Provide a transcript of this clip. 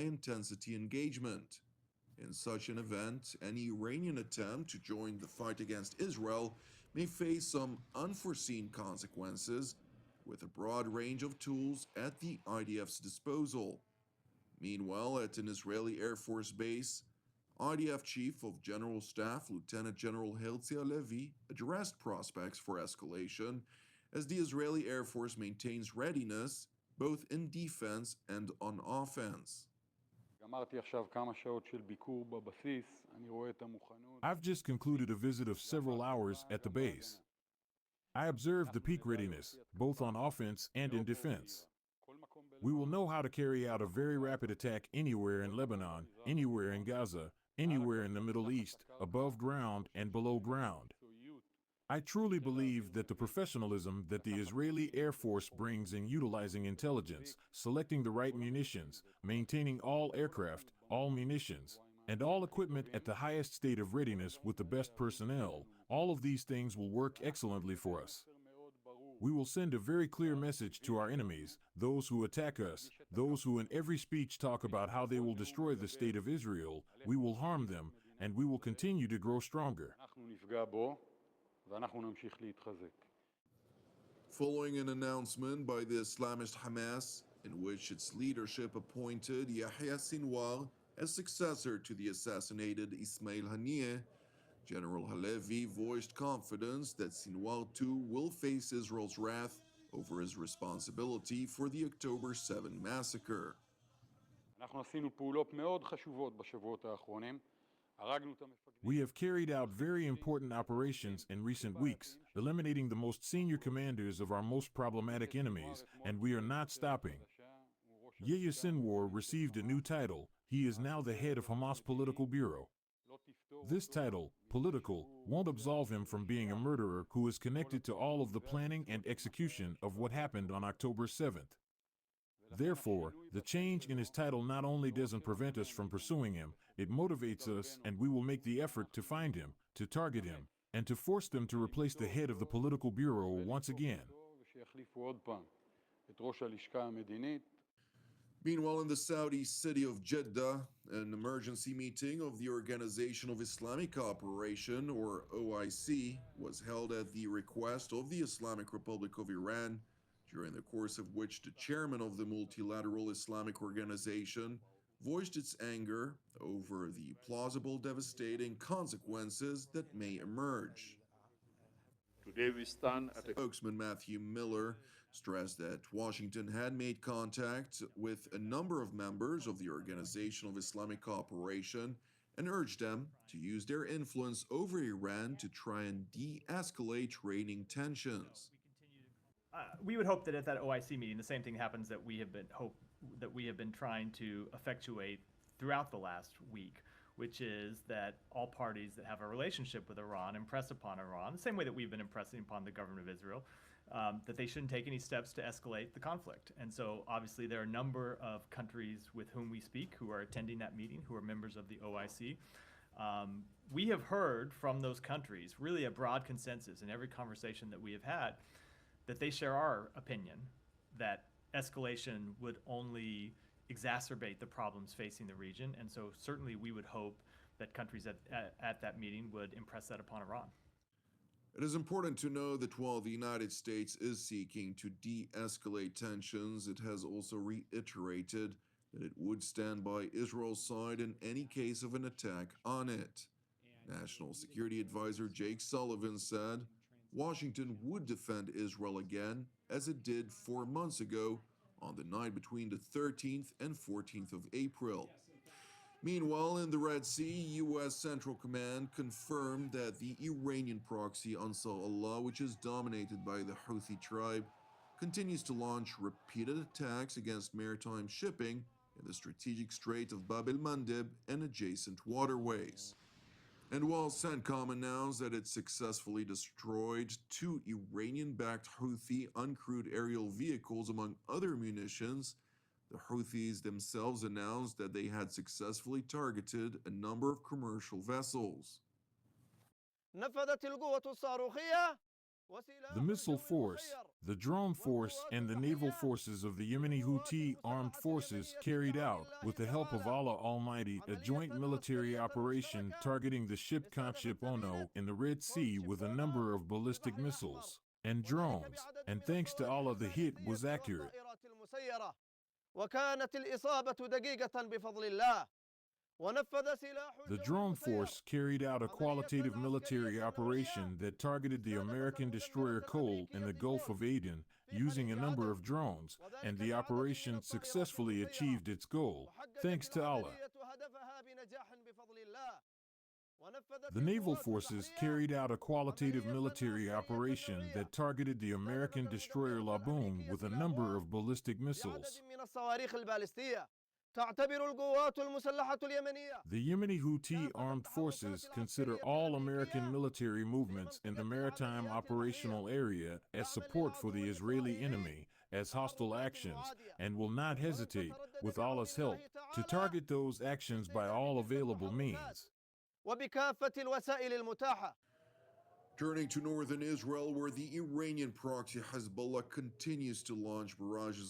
high-intensity engagement. In such an event, any Iranian attempt to join the fight against Israel may face some unforeseen consequences, with a broad range of tools at the IDF's disposal. Meanwhile, at an Israeli Air Force base, IDF Chief of General Staff Lieutenant General Herzi Halevi addressed prospects for escalation as the Israeli Air Force maintains readiness both in defense and on offense. I've just concluded a visit of several hours at the base. I observed the peak readiness, both on offense and in defense. We will know how to carry out a very rapid attack anywhere in Lebanon, anywhere in Gaza, anywhere in the Middle East, above ground and below ground. I truly believe that the professionalism that the Israeli Air Force brings in utilizing intelligence, selecting the right munitions, maintaining all aircraft, all munitions, and all equipment at the highest state of readiness with the best personnel, all of these things will work excellently for us. We will send a very clear message to our enemies, those who attack us, those who in every speech talk about how they will destroy the state of Israel. We will harm them, and we will continue to grow stronger. Following an announcement by the Islamist Hamas, in which its leadership appointed Yahya Sinwar as successor to the assassinated Ismail Haniyeh, General Halevi voiced confidence that Sinwar too will face Israel's wrath over his responsibility for the October 7 massacre. We have carried out very important operations in recent weeks, eliminating the most senior commanders of our most problematic enemies, and we are not stopping. Yahya Sinwar received a new title. He is now the head of Hamas Political Bureau. This title, political, won't absolve him from being a murderer who is connected to all of the planning and execution of what happened on October 7th. Therefore, the change in his title not only doesn't prevent us from pursuing him, it motivates us, and we will make the effort to find him, to target him, and to force them to replace the head of the political bureau once again. Meanwhile, in the Saudi city of Jeddah, an emergency meeting of the Organization of Islamic Cooperation, or OIC, was held at the request of the Islamic Republic of Iran, during the course of which the chairman of the multilateral Islamic organization voiced its anger over the plausible devastating consequences that may emerge. Today we stand at a Spokesman Matthew Miller stressed that Washington had made contact with a number of members of the Organization of Islamic Cooperation and urged them to use their influence over Iran to try and de-escalate reigning tensions. We would hope that at that OIC meeting, the same thing happens that we have been trying to effectuate throughout the last week, which is that all parties that have a relationship with Iran impress upon Iran, the same way that we've been impressing upon the government of Israel, that they shouldn't take any steps to escalate the conflict. And so obviously there are a number of countries with whom we speak who are attending that meeting, who are members of the OIC. We have heard from those countries really a broad consensus in every conversation that we have had that they share our opinion that escalation would only exacerbate the problems facing the region. And so certainly we would hope that countries at that meeting would impress that upon Iran. It is important to know that while the United States is seeking to de-escalate tensions, it has also reiterated that it would stand by Israel's side in any case of an attack on it. National Security Advisor Jake Sullivan said Washington would defend Israel again, as it did 4 months ago, on the night between the 13th and 14th of April. Meanwhile, in the Red Sea, U.S. Central Command confirmed that the Iranian proxy Ansar Allah, which is dominated by the Houthi tribe, continues to launch repeated attacks against maritime shipping in the strategic Strait of Bab el-Mandeb and adjacent waterways. And while CENTCOM announced that it successfully destroyed 2 Iranian-backed Houthi uncrewed aerial vehicles among other munitions, the Houthis themselves announced that they had successfully targeted a number of commercial vessels. The missile force The drone force and the naval forces of the Yemeni Houthi armed forces carried out, with the help of Allah Almighty, a joint military operation targeting the ship Conship Ono in the Red Sea with a number of ballistic missiles and drones, and thanks to Allah the hit was accurate. وكانت الإصابة دقيقة بفضل الله. The drone force carried out a qualitative military operation that targeted the American destroyer Cole in the Gulf of Aden using a number of drones, and the operation successfully achieved its goal, thanks to Allah. The naval forces carried out a qualitative military operation that targeted the American destroyer Laboon with a number of ballistic missiles. The Yemeni Houthi armed forces consider all American military movements in the maritime operational area as support for the Israeli enemy, as hostile actions, and will not hesitate, with Allah's help, to target those actions by all available means. Turning to northern Israel, where the Iranian proxy Hezbollah continues to launch barrages